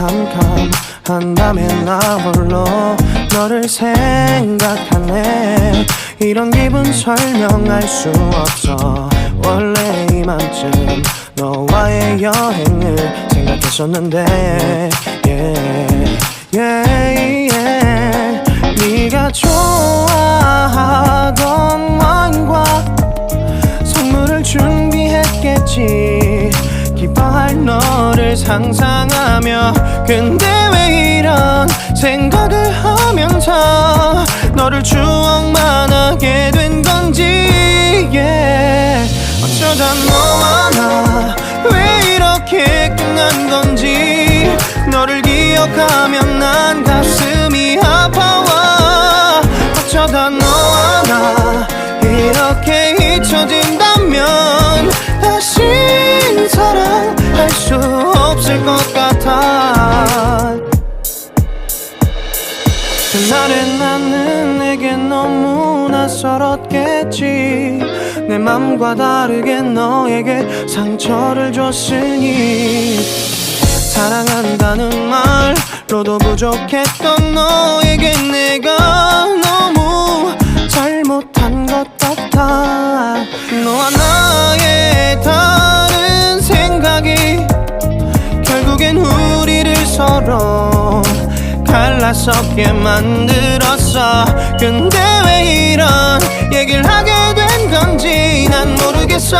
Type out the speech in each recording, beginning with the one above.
캄캄한다면 나 홀로 너를 생각하네. 이런 기분 설명할 수 없어. 원래 이맘쯤 너와의 여행을 생각했었는데 네가 좋아하던 와인과 선물을 준비했겠지. 기뻐할 너를 상상하며. 근데 왜 이런 생각을 하면서 너를 추억만 하게 된 건지. 어쩌다 너와 나 왜 이렇게 끝난 건지. 너를 기억하면 난 가슴이 아파와. 어쩌다 너와 나 이렇게 잊혀진다면 다시 사랑할 수 없을 것 같아. 그날의 나는 내게 너무 낯설었겠지. 내 맘과 다르게 너에게 상처를 줬으니. 사랑한다는 말로도 부족했던 너에게 내가 너무 잘못한 것 같아. 너와 나의 다른 생각이 결국엔 우리를 서로 갈라서게 만들었어. 근데 왜 이런 얘기를 하게 된 건지 난 모르겠어.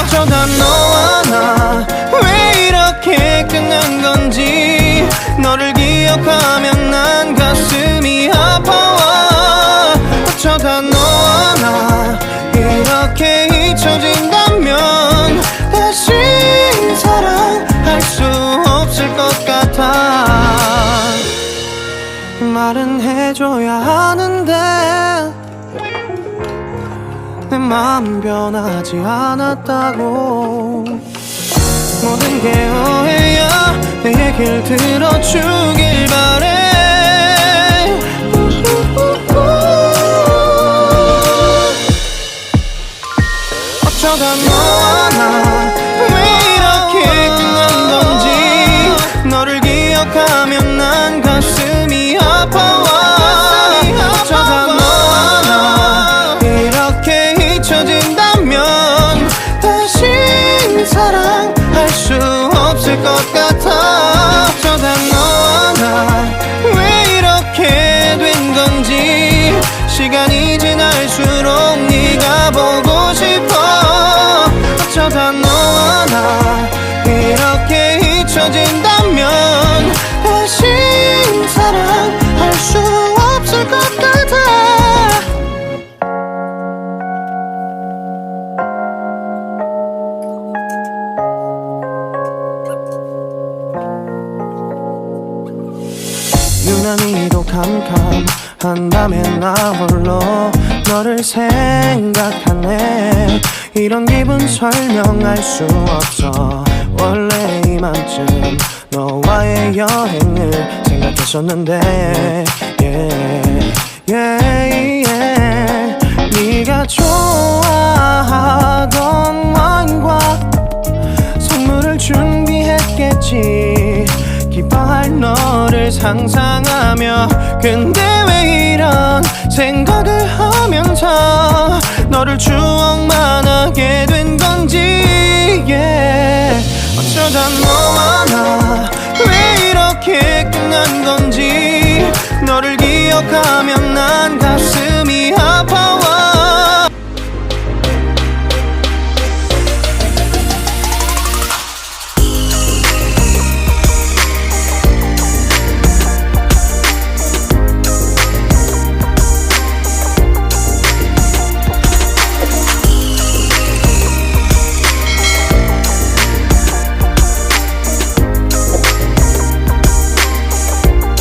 어쩌다 너와 나 왜 이렇게 끝난 건지. 너를 기억하면 난 가슴이 아파와. 어쩌다 너와 나 이렇게 잊혀진다면 다시 사랑할 수 없을 것 같아. 말은 해줘야 하는데 내 마음 변하지 않았다고. 모든 게 오해야. 내 얘길 들어주길 바래. 어쩌다 너와 나 왜 이렇게 끝난 건지. 너를 기억하면 난 가슴이 아파와. 어쩌다 너와 나 이렇게 잊혀진다면 다시 사랑할 수 없을 것 같아. 어쩌다 너와 나 왜 이렇게 된 건지. 시간이 지날수록 네가 보고 싶어. 어쩌다 너와 나 이렇게 잊혀진다면 다시 사랑할 수 없을 것 같아. 유난히도 캄캄한다면 나 홀로 너를 생각하네. 이런 기분 설명할 수 없어. 원래 이맘쯤 너와의 여행을 생각했었는데 네가 좋아하던 와인과 선물을 준비했겠지. 기뻐할 너를 상상하며. 근데 왜 이런 생각을 하면서 너를 추억만 하게 된 건지. 어쩌다 너와 나 왜 이렇게 끝난 건지. 너를 기억하면 난 가슴